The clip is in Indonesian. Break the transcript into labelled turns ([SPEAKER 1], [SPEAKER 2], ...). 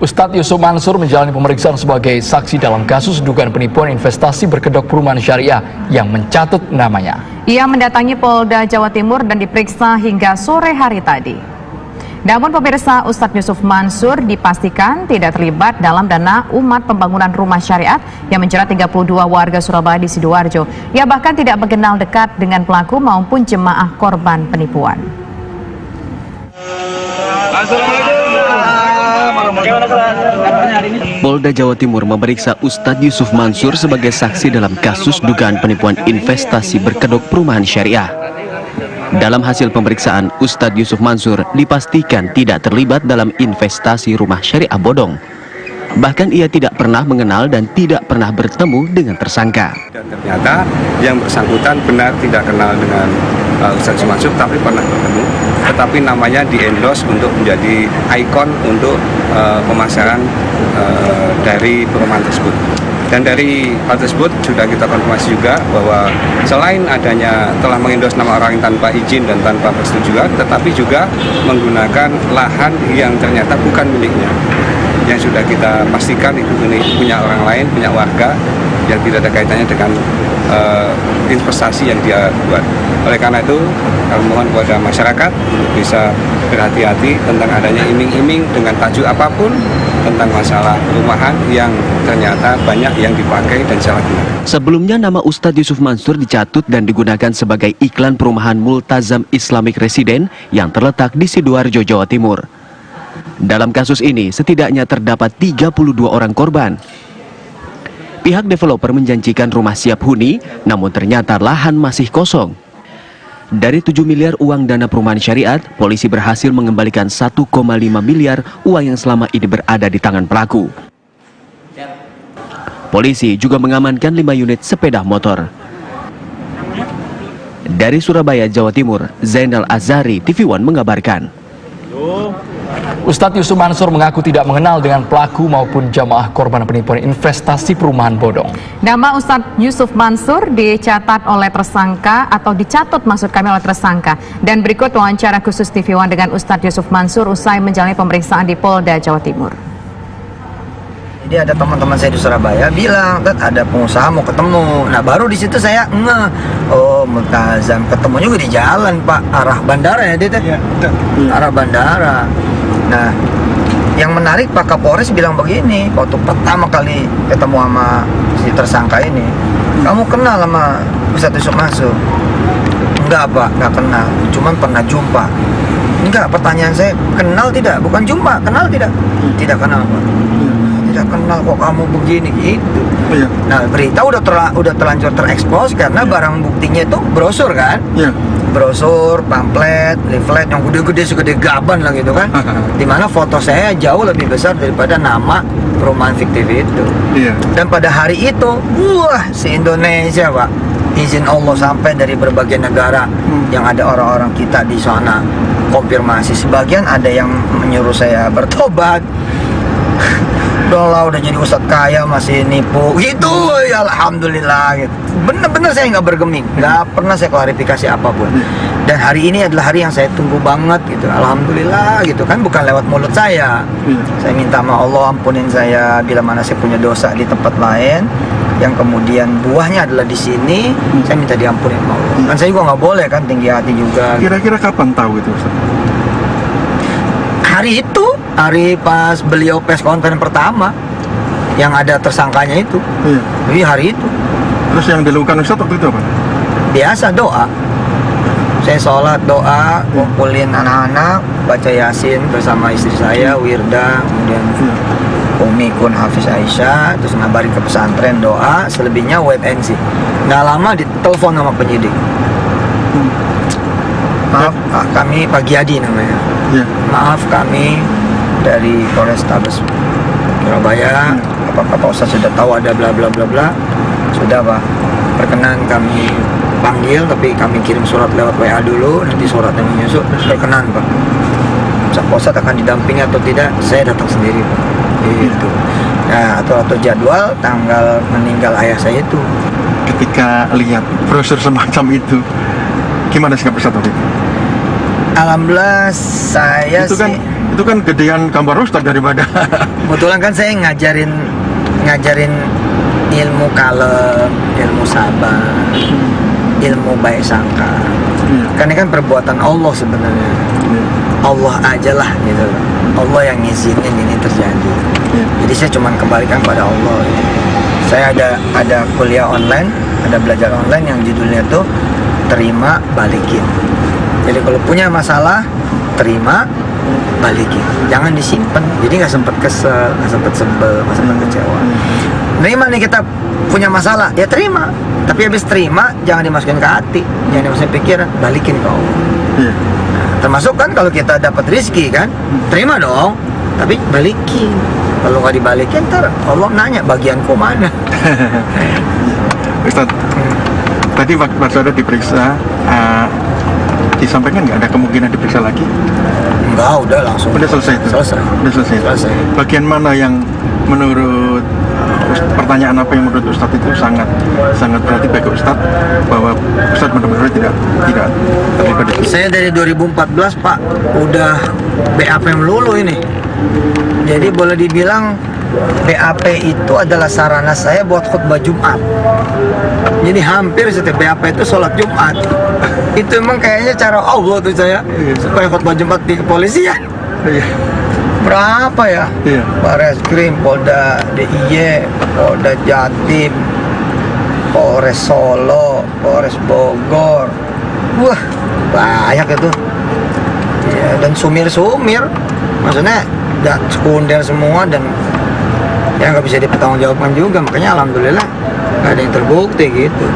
[SPEAKER 1] Ustadz Yusuf Mansur menjalani pemeriksaan sebagai saksi dalam kasus dugaan penipuan investasi berkedok perumahan syariah yang mencatut namanya.
[SPEAKER 2] Ia mendatangi Polda Jawa Timur dan diperiksa hingga sore hari tadi. Namun pemirsa, Ustadz Yusuf Mansur dipastikan tidak terlibat dalam dana umat pembangunan rumah syariat yang menjerat 32 warga Surabaya di Sidoarjo. Ia bahkan tidak mengenal dekat dengan pelaku maupun jemaah korban penipuan.
[SPEAKER 3] Polda Jawa Timur memeriksa Ustadz Yusuf Mansur sebagai saksi dalam kasus dugaan penipuan investasi berkedok perumahan syariah. Dalam hasil pemeriksaan, Ustadz Yusuf Mansur dipastikan tidak terlibat dalam investasi rumah syariah bodong. Bahkan ia tidak pernah mengenal dan tidak pernah bertemu dengan tersangka.
[SPEAKER 4] Dan ternyata yang bersangkutan benar tidak kenal dengan Ustadz Yusuf Mansur, tapi pernah bertemu. Tetapi namanya di-endorse untuk menjadi ikon untuk pemasaran dari perumahan tersebut. Dan dari hal tersebut sudah kita konfirmasi juga bahwa selain adanya telah mengendorse nama orang tanpa izin dan tanpa persetujuan, tetapi juga menggunakan lahan yang ternyata bukan miliknya. Yang sudah kita pastikan itu punya orang lain, punya warga yang tidak ada kaitannya dengan investasi yang dia buat. Oleh karena itu, kami mohon kepada masyarakat untuk bisa berhati-hati tentang adanya iming-iming dengan tajuk apapun tentang masalah perumahan yang ternyata banyak yang dipakai dan salah gunakan.
[SPEAKER 3] Sebelumnya nama Ustadz Yusuf Mansur dicatut dan digunakan sebagai iklan perumahan Multazam Islamic Resident yang terletak di Sidoarjo, Jawa Timur. Dalam kasus ini setidaknya terdapat 32 orang korban. Pihak developer menjanjikan rumah siap huni, namun ternyata lahan masih kosong. Dari 7 miliar uang dana perumahan syariat, polisi berhasil mengembalikan 1,5 miliar uang yang selama ini berada di tangan pelaku. Polisi juga mengamankan 5 unit sepeda motor. Dari Surabaya, Jawa Timur, Zainal Azhari, TV One mengabarkan.
[SPEAKER 1] Ustadz Yusuf Mansur mengaku tidak mengenal dengan pelaku maupun jamaah korban penipuan investasi perumahan bodong.
[SPEAKER 2] Nama Ustadz Yusuf Mansur dicatat oleh tersangka atau dicatut maksud kami oleh tersangka. Dan berikut wawancara khusus TV One dengan Ustadz Yusuf Mansur usai menjalani pemeriksaan di Polda Jawa Timur.
[SPEAKER 5] Jadi ada teman-teman saya di Surabaya bilang, ada pengusaha mau ketemu. Nah baru di situ saya ngeh, oh Multazam, ketemu juga di jalan Pak, arah bandara ya dia? Ya, arah bandara. Nah, yang menarik Pak Kapolres bilang begini, waktu pertama kali ketemu sama si tersangka ini, kamu kenal sama Ustadz Yusuf Mansur? Enggak Pak, enggak kenal, cuman pernah jumpa. Enggak, pertanyaan saya, kenal tidak? Bukan jumpa, kenal tidak? Tidak kenal Pak. Tidak kenal, kok kamu begini gitu. Nah, berita udah terlanjur terekspos karena barang buktinya itu brosur kan? Brosur, pamflet, leaflet yang gede-gede segede gaban lah gitu kan. Dimana foto saya jauh lebih besar daripada nama perumahan fiktif itu. Dan pada hari itu, wah si Indonesia Pak, izin Allah sampai dari berbagai negara yang ada orang-orang kita di sana konfirmasi. Sebagian ada yang menyuruh saya bertobat. Udah jadi ustadz kaya masih nipu gitu ya, alhamdulillah gitu. Bener-bener saya nggak bergeming, nggak pernah saya klarifikasi apapun. Dan hari ini adalah hari yang saya tunggu banget gitu, alhamdulillah gitu kan, bukan lewat mulut saya. Saya minta sama Allah ampunin saya bila mana saya punya dosa di tempat lain yang kemudian buahnya adalah di sini. Saya minta diampunin sama Allah. Kan saya juga nggak boleh kan tinggi hati juga.
[SPEAKER 6] Kira-kira kapan tahu itu Ustaz?
[SPEAKER 5] Hari itu, hari pas beliau press conference pertama yang ada tersangkanya itu. Jadi hari itu.
[SPEAKER 6] Terus yang dilakukan Ustaz waktu itu apa?
[SPEAKER 5] Biasa doa. Saya sholat doa, kumpulin anak-anak, baca Yasin bersama istri saya, Wirda, kemudian Umi Kun Hafiz Aisyah, terus ngabarin ke pesantren doa, selebihnya wait and see. Nggak lama ditelepon sama penyidik. Maaf, kami Pak Giadi namanya. Maaf, kami dari Polrestabes Surabaya. Apakah Pak Ustadz sudah tahu ada bla bla bla bla? Sudah Pak. Perkenan kami panggil, tapi kami kirim surat lewat WA dulu. Nanti suratnya menyusul. Perkenan Pak. Pak Ustadz akan didampingi atau tidak? Saya datang sendiri Pak. Itu. Nah, atau jadwal tanggal meninggal ayah saya itu.
[SPEAKER 6] Ketika lihat brosur semacam itu, gimana sikap Ustaz waktu itu?
[SPEAKER 5] Alhamdulillah saya
[SPEAKER 6] Itu kan
[SPEAKER 5] sih
[SPEAKER 6] itu kan gedean gambar Ustadz daripada
[SPEAKER 5] kebetulan kan saya ngajarin ilmu kalem, ilmu sabar, ilmu baik sangka. Karena kan perbuatan Allah sebenarnya. Allah aja lah gitu. Allah yang ngizinin ini terjadi. Jadi saya cuma kembalikan pada Allah. Saya ada kuliah online, ada belajar online yang judulnya tuh terima balikin. Jadi kalau punya masalah terima balikin, jangan disimpan. Jadi nggak sempet kesel, nggak sempet sebel, nggak sempet kecewa. Terima nih kita punya masalah, ya terima. Tapi habis terima jangan dimasukin ke hati, jangan dimasukin pikiran, balikin ke Allah. Nah, termasuk kan kalau kita dapat rezeki kan, terima dong, tapi balikin. Kalau nggak dibalikin, ntar Allah nanya bagianku mana.
[SPEAKER 6] Ustadz, tadi waktu ada diperiksa, disampaikan nggak ada kemungkinan diperiksa lagi?
[SPEAKER 5] Enggak, udah langsung.
[SPEAKER 6] Udah selesai itu?
[SPEAKER 5] Selesai.
[SPEAKER 6] Udah selesai.
[SPEAKER 5] Selesai.
[SPEAKER 6] Bagian mana yang menurut pertanyaan apa yang menurut Ustadz itu sangat berarti bagi Ustadz bahwa Ustadz benar-benar tidak terlibat di situ?
[SPEAKER 5] Saya dari 2014 Pak udah BAP melulu ini. Jadi boleh dibilang BAP itu adalah sarana saya buat khutbah Jumat. Jadi hampir setiap BAP itu sholat Jumat. Itu emang kayaknya cara Allah tuh saya supaya khutbah Jumat di kepolisian. Berapa ya? Bareskrim, Polda DIY, Polda Jatim, Polres Solo, Polres Bogor. Wah, banyak itu. Ya, dan sumir-sumir. Maksudnya sekunder semua dan ya nggak bisa dipertanggungjawabkan juga. Makanya alhamdulillah nggak ada yang terbukti gitu.